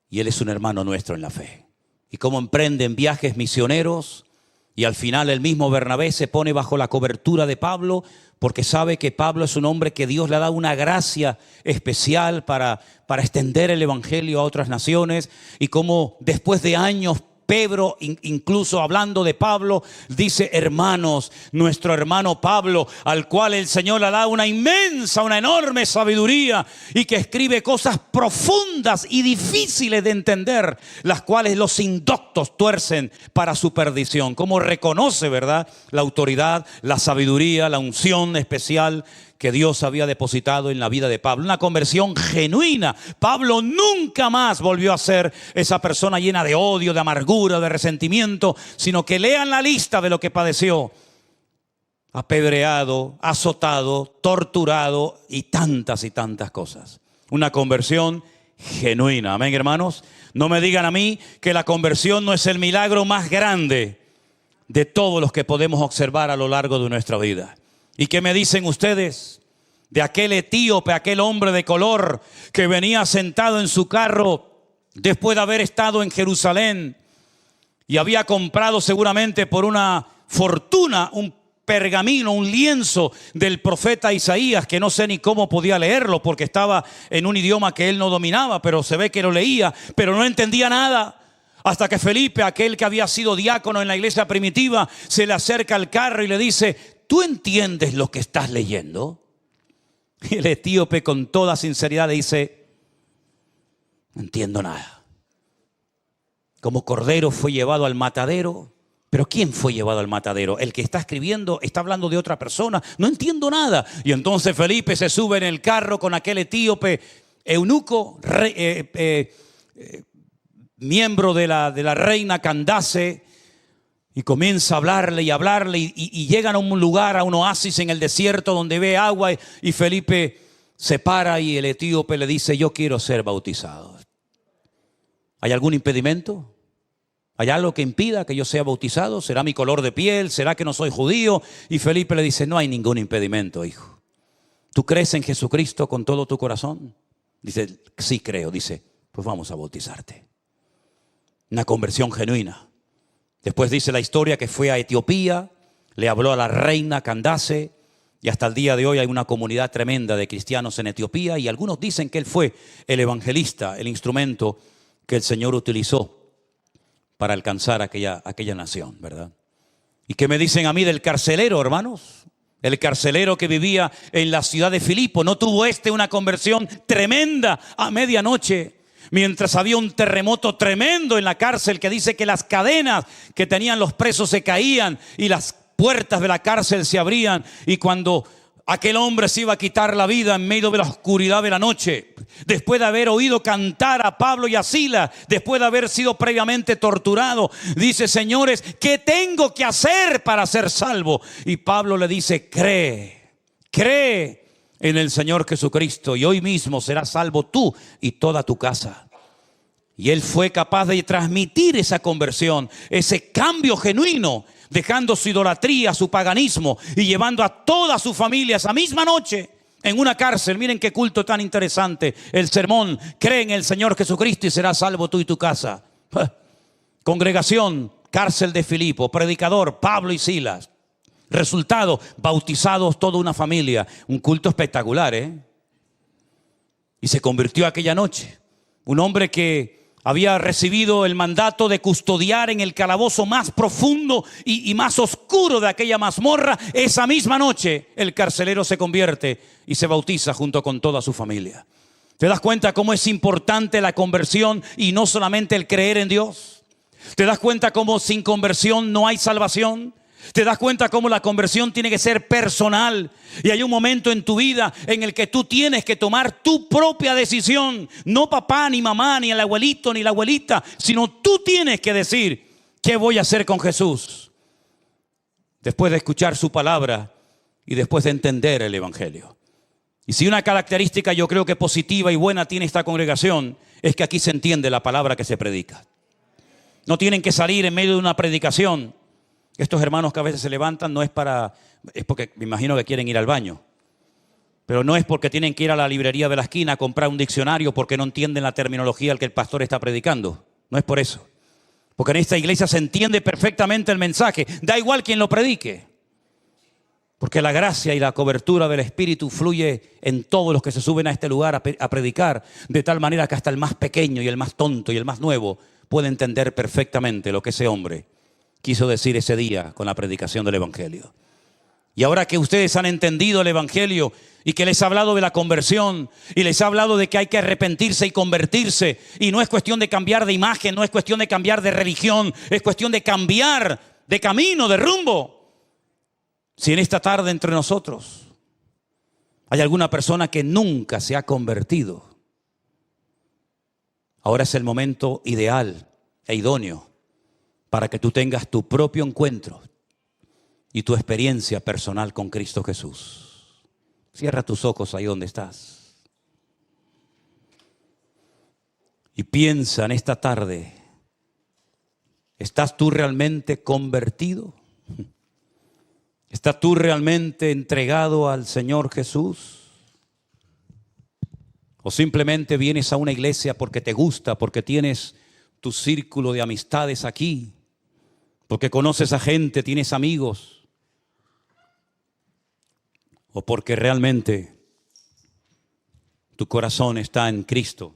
y él es un hermano nuestro en la fe. Y cómo emprenden viajes misioneros, y al final el mismo Bernabé se pone bajo la cobertura de Pablo, porque sabe que Pablo es un hombre que Dios le ha dado una gracia especial para extender el evangelio a otras naciones, y cómo después de años Pedro, incluso hablando de Pablo, dice: hermanos, nuestro hermano Pablo, al cual el Señor le ha dado una inmensa, una enorme sabiduría, y que escribe cosas profundas y difíciles de entender, las cuales los indoctos tuercen para su perdición. Como reconoce, ¿verdad?, la autoridad, la sabiduría, la unción especial que Dios había depositado en la vida de Pablo. Una conversión genuina. Pablo nunca más volvió a ser esa persona llena de odio, de amargura, de resentimiento, sino que lean la lista de lo que padeció: apedreado, azotado, torturado y tantas cosas. Una conversión genuina. Amén, hermanos. No me digan a mí que la conversión no es el milagro más grande de todos los que podemos observar a lo largo de nuestra vida. ¿Y qué me dicen ustedes de aquel etíope, aquel hombre de color que venía sentado en su carro después de haber estado en Jerusalén y había comprado seguramente por una fortuna un pergamino, un lienzo del profeta Isaías, que no sé ni cómo podía leerlo porque estaba en un idioma que él no dominaba, pero se ve que lo leía, pero no entendía nada? Hasta que Felipe, aquel que había sido diácono en la iglesia primitiva, se le acerca al carro y le dice: ¿tú entiendes lo que estás leyendo? Y el etíope, con toda sinceridad, le dice: no entiendo nada. Como cordero fue llevado al matadero. ¿Pero quién fue llevado al matadero? El que está escribiendo está hablando de otra persona. No entiendo nada. Y entonces Felipe se sube en el carro con aquel etíope eunuco, miembro de la reina Candace, y comienza a hablarle y llegan a un lugar, a un oasis en el desierto donde ve agua, y Felipe se para y el etíope le dice: yo quiero ser bautizado. ¿Hay algún impedimento? ¿Hay algo que impida que yo sea bautizado? ¿Será mi color de piel? ¿Será que no soy judío? Y Felipe le dice: no hay ningún impedimento, hijo. ¿Tú crees en Jesucristo con todo tu corazón? Dice: sí creo. Dice: pues vamos a bautizarte. Una conversión genuina. Después dice la historia que fue a Etiopía, le habló a la reina Candace, y hasta el día de hoy hay una comunidad tremenda de cristianos en Etiopía, y algunos dicen que él fue el evangelista, el instrumento que el Señor utilizó para alcanzar aquella nación, ¿verdad? ¿Y qué me dicen a mí del carcelero, hermanos? El carcelero que vivía en la ciudad de Filipo, ¿no tuvo una conversión tremenda a medianoche? Mientras había un terremoto tremendo en la cárcel que dice que las cadenas que tenían los presos se caían y las puertas de la cárcel se abrían, y cuando aquel hombre se iba a quitar la vida en medio de la oscuridad de la noche, después de haber oído cantar a Pablo y a Silas, después de haber sido previamente torturado, dice: señores, ¿qué tengo que hacer para ser salvo? Y Pablo le dice: cree en el Señor Jesucristo y hoy mismo serás salvo tú y toda tu casa. Y él fue capaz de transmitir esa conversión, ese cambio genuino, dejando su idolatría, su paganismo, y llevando a toda su familia esa misma noche en una cárcel. Miren qué culto tan interesante. El sermón: cree en el Señor Jesucristo y serás salvo tú y tu casa. Congregación, cárcel de Filipo, predicador, Pablo y Silas. Resultado: bautizados toda una familia. Un culto espectacular, Y se convirtió aquella noche. Un hombre que había recibido el mandato de custodiar en el calabozo más profundo y más oscuro de aquella mazmorra. Esa misma noche el carcelero se convierte y se bautiza junto con toda su familia. ¿Te das cuenta cómo es importante la conversión y no solamente el creer en Dios? ¿Te das cuenta cómo sin conversión no hay salvación? ¿Te das cuenta cómo la conversión tiene que ser personal? Y hay un momento en tu vida en el que tú tienes que tomar tu propia decisión. No papá, ni mamá, ni el abuelito, ni la abuelita, sino tú tienes que decir: ¿qué voy a hacer con Jesús? Después de escuchar su palabra y después de entender el evangelio. Y si una característica yo creo que positiva y buena tiene esta congregación, es que aquí se entiende la palabra que se predica. No tienen que salir en medio de una predicación Estos hermanos que a veces se levantan es porque me imagino que quieren ir al baño. Pero no es porque tienen que ir a la librería de la esquina a comprar un diccionario porque no entienden la terminología al que el pastor está predicando. No es por eso. Porque en esta iglesia se entiende perfectamente el mensaje. Da igual quien lo predique. Porque la gracia y la cobertura del Espíritu fluye en todos los que se suben a este lugar a predicar. De tal manera que hasta el más pequeño y el más tonto y el más nuevo puede entender perfectamente lo que ese hombre quiso decir ese día con la predicación del Evangelio. Y ahora que ustedes han entendido el Evangelio y que les ha hablado de la conversión y les ha hablado de que hay que arrepentirse y convertirse, y no es cuestión de cambiar de imagen, no es cuestión de cambiar de religión, es cuestión de cambiar de camino, de rumbo. Si en esta tarde entre nosotros hay alguna persona que nunca se ha convertido, ahora es el momento ideal e idóneo para que tú tengas tu propio encuentro y tu experiencia personal con Cristo Jesús. Cierra tus ojos ahí donde estás y piensa en esta tarde, ¿estás tú realmente convertido? ¿Estás tú realmente entregado al Señor Jesús? ¿O simplemente vienes a una iglesia porque te gusta, porque tienes tu círculo de amistades aquí, porque conoces a gente, tienes amigos? ¿O porque realmente tu corazón está en Cristo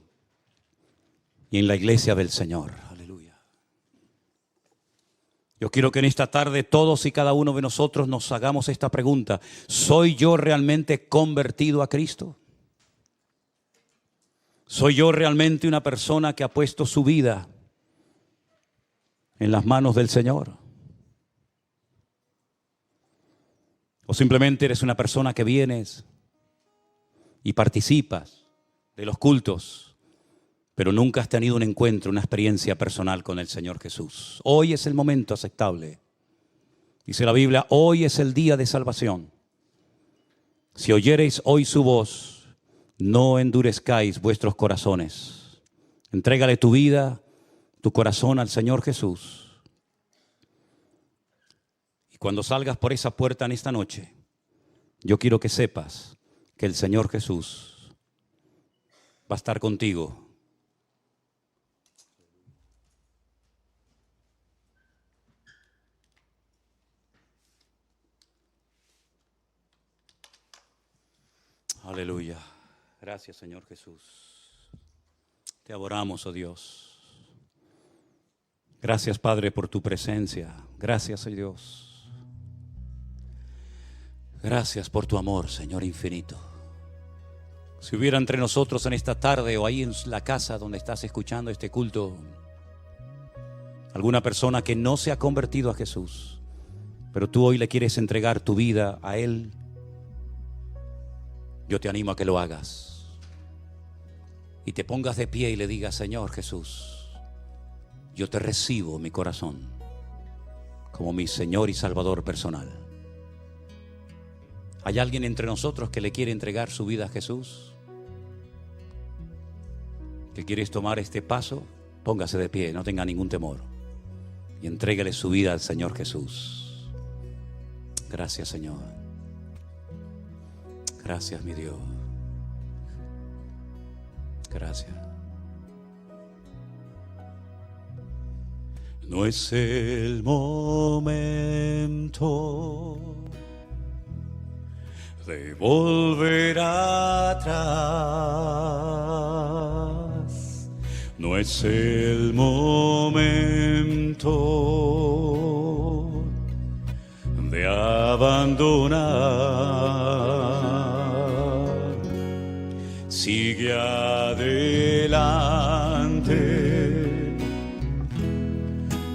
y en la iglesia del Señor? Aleluya. Yo quiero que en esta tarde todos y cada uno de nosotros nos hagamos esta pregunta. ¿Soy yo realmente convertido a Cristo? ¿Soy yo realmente una persona que ha puesto su vida en las manos del Señor? ¿O simplemente eres una persona que vienes y participas de los cultos, pero nunca has tenido un encuentro, una experiencia personal con el Señor Jesús? Hoy es el momento aceptable. Dice la Biblia, hoy es el día de salvación. Si oyereis hoy su voz, no endurezcáis vuestros corazones. Entrégale tu vida, tu corazón al Señor Jesús. Cuando salgas por esa puerta en esta noche, yo quiero que sepas que el Señor Jesús va a estar contigo. Aleluya. Gracias, Señor Jesús. Te adoramos, oh Dios. Gracias, Padre, por tu presencia. Gracias, oh Dios. Gracias por tu amor, Señor infinito. Si hubiera entre nosotros en esta tarde o ahí en la casa donde estás escuchando este culto, alguna persona que no se ha convertido a Jesús, pero tú hoy le quieres entregar tu vida a Él, yo te animo a que lo hagas y te pongas de pie y le digas: Señor Jesús, yo te recibo en mi corazón como mi Señor y Salvador personal. ¿Hay alguien entre nosotros que le quiere entregar su vida a Jesús? ¿Que quieres tomar este paso? Póngase de pie, no tenga ningún temor y entrégale su vida al Señor Jesús. Gracias, Señor. Gracias, mi Dios. Gracias. No es el momento de volver atrás, no es el momento de abandonar. Sigue adelante,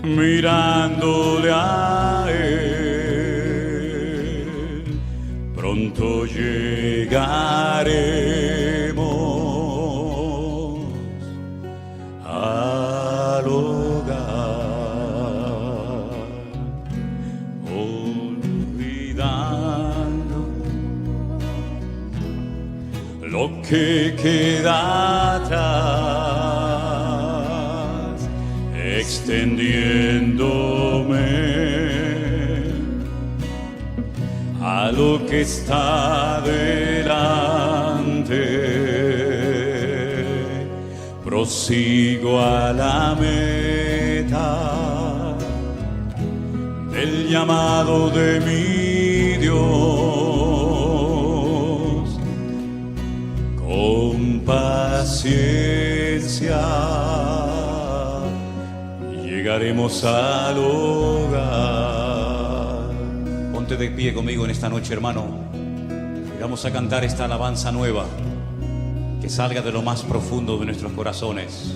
mirándole a Él. Pronto llegaremos al hogar, olvidando lo que queda atrás, extendiéndome a lo que está delante. Prosigo a la meta del llamado de mi Dios. Con paciencia llegaremos al hogar. Ponte de pie conmigo en esta noche, hermano, y vamos a cantar esta alabanza nueva que salga de lo más profundo de nuestros corazones.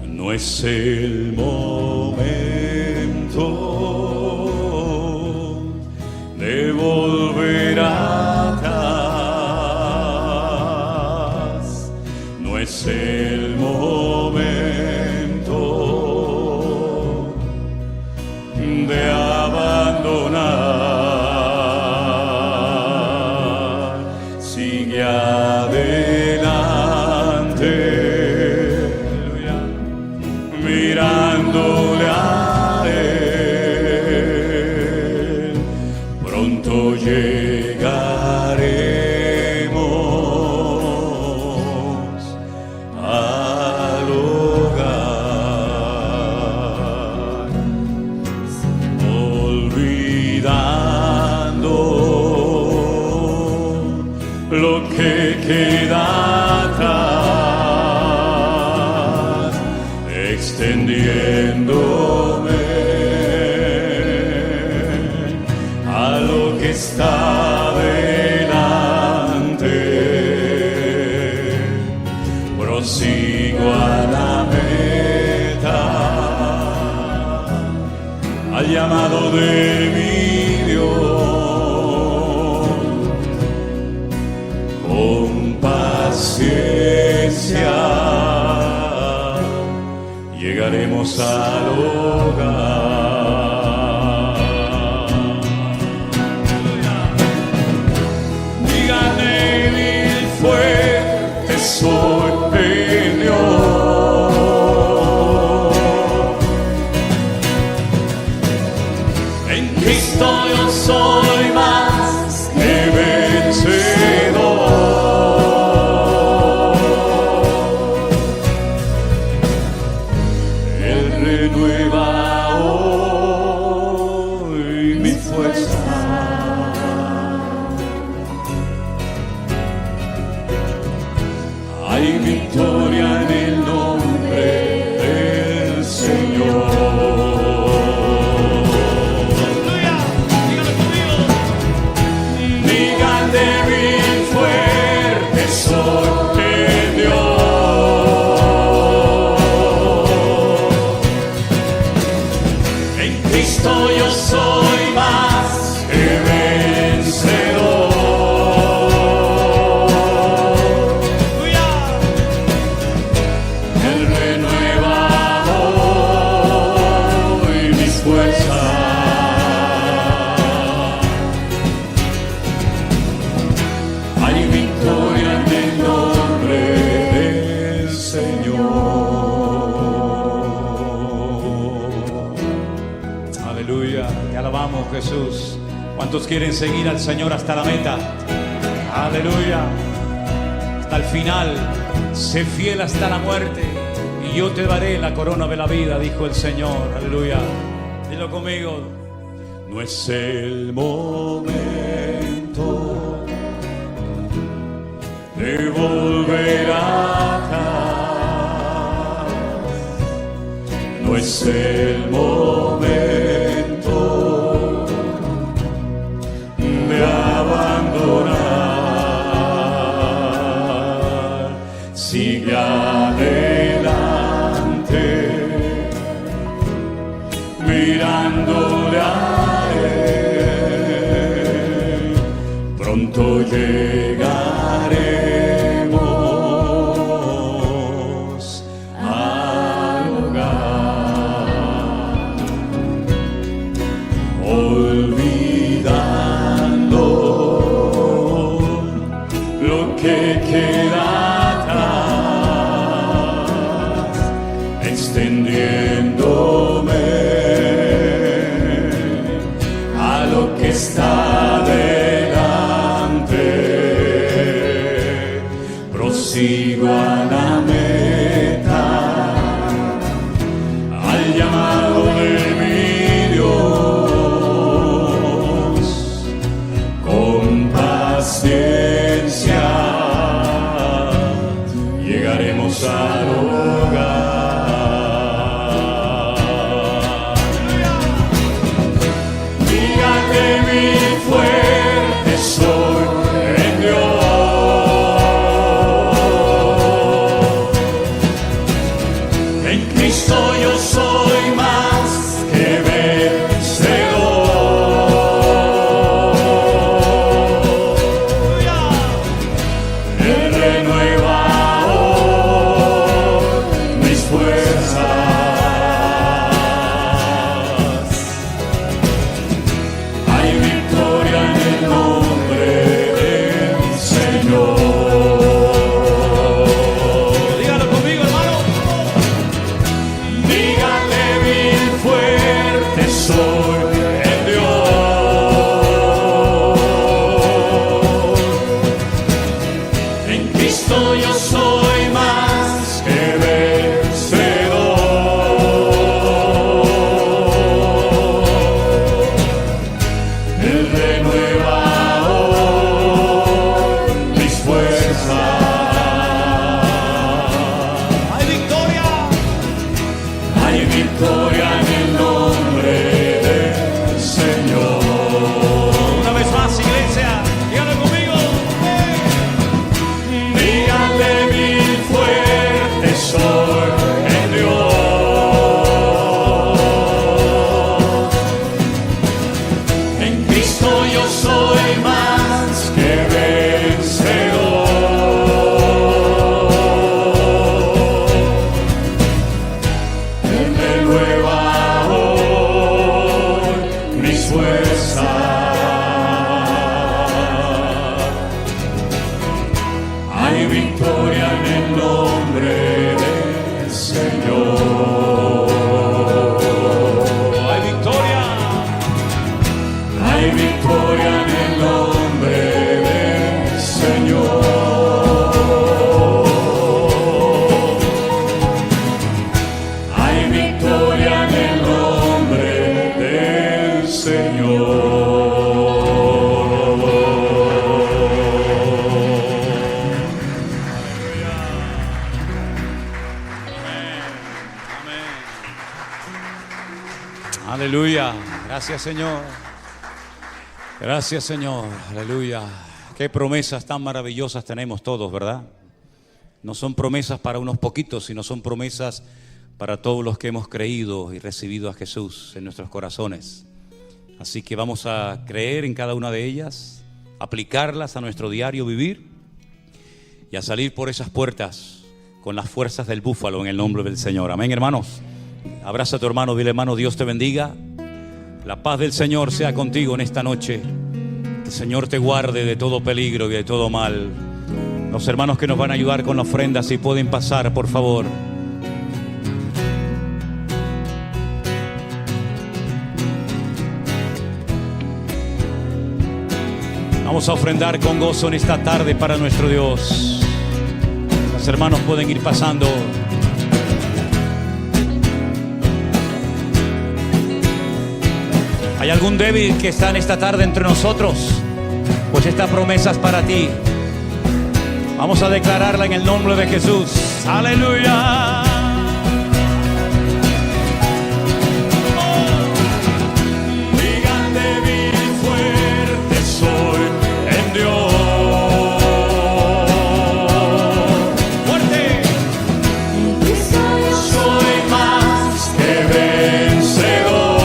No es el momento de volver atrás, no es el momento de abandonar. Sigue adelante, mirándole a Él. Pronto llegaremos al hogar, olvidando lo que queda atrás, extendiéndome a lo que está delante. Prosigo a la meta, al llamado de mi Dios. Con paciencia llegaremos al hogar. Dígale el fuerte soy peleón. En Cristo yo soy más que vencedor. Renueva hoy mi fuerza. Hay victoria en el nombre del Señor. Digan débil, fuerte soy en Dios. En Cristo yo soy más que vencedor. Él renueva hoy mis fuerzas. Hay victoria en el nombre del Señor. Aleluya, te alabamos, Jesús. ¿Cuántos quieren seguir al Señor hasta la meta? Aleluya, hasta el final. Sé fiel hasta la muerte y yo te daré la corona de la vida, dijo el Señor. Aleluya, dilo conmigo. No es el momento de volver atrás, no es el momento de abandonar. Sigue adelante, mirándole a Él. Pronto llegaremos al hogar, olvidando lo que queda atrás, extendiéndome a lo que Gracias, Señor. Gracias, Señor. Aleluya. Qué promesas tan maravillosas tenemos todos, ¿verdad? No son promesas para unos poquitos, sino son promesas para todos los que hemos creído y recibido a Jesús en nuestros corazones. Así que vamos a creer en cada una de ellas, aplicarlas a nuestro diario vivir y a salir por esas puertas con las fuerzas del búfalo en el nombre del Señor. Amén, hermanos. Abraza a tu hermano, dile, hermano, Dios te bendiga. La paz del Señor sea contigo en esta noche. Que el Señor te guarde de todo peligro y de todo mal. Los hermanos que nos van a ayudar con la ofrenda, si pueden pasar, por favor. Vamos a ofrendar con gozo en esta tarde para nuestro Dios. Los hermanos pueden ir pasando. ¿Hay algún débil que está en esta tarde entre nosotros? Pues esta promesa es para ti. Vamos a declararla en el nombre de Jesús. ¡Aleluya! Digan débil y fuerte soy en Dios. ¡Fuerte! Soy más que vencedor.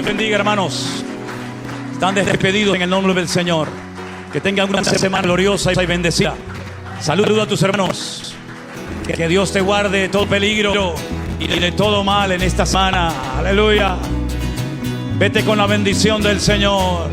bendiga, hermanos. Están despedidos en el nombre del Señor. Que tengan una semana gloriosa y bendecida. Saluda a tus hermanos. Que Dios te guarde de todo peligro y de todo mal en esta semana. Aleluya. Vete con la bendición del Señor.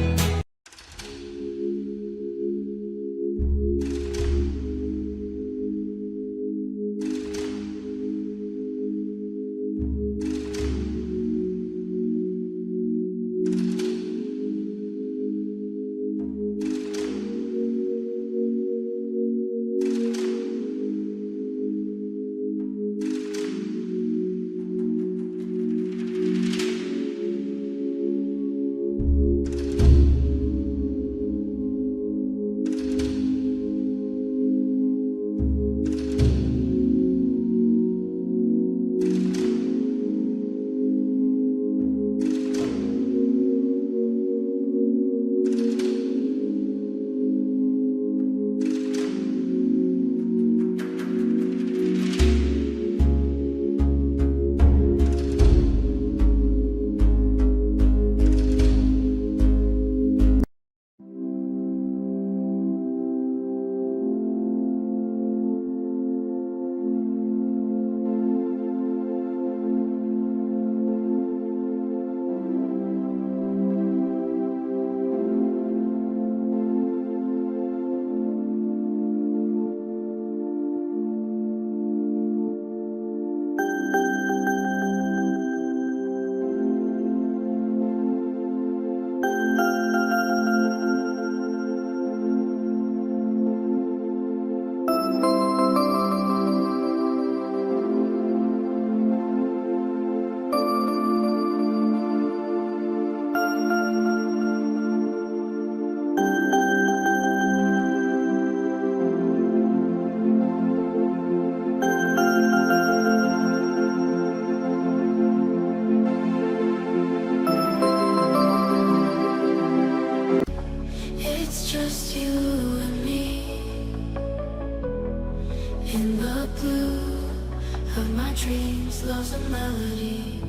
dreams lost a melody.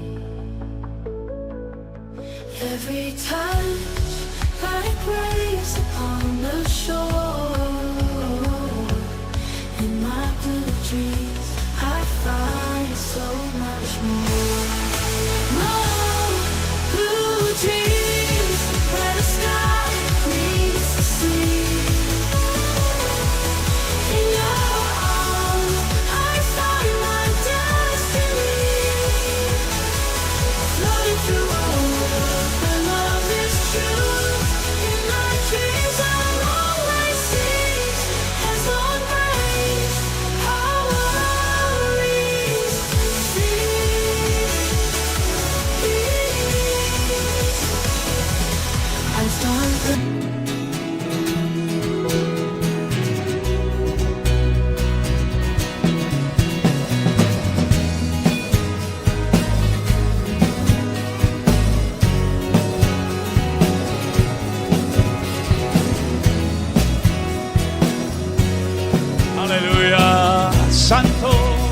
Every touch like waves upon the shore. In my blue dreams I find so much more. More blue dreams where the sky meets the sea. In your arms I find my destiny. Floating through a world where love is true. In my dreams I'll always sing as on praise. Our worries cease. I start. Aleluya, santo.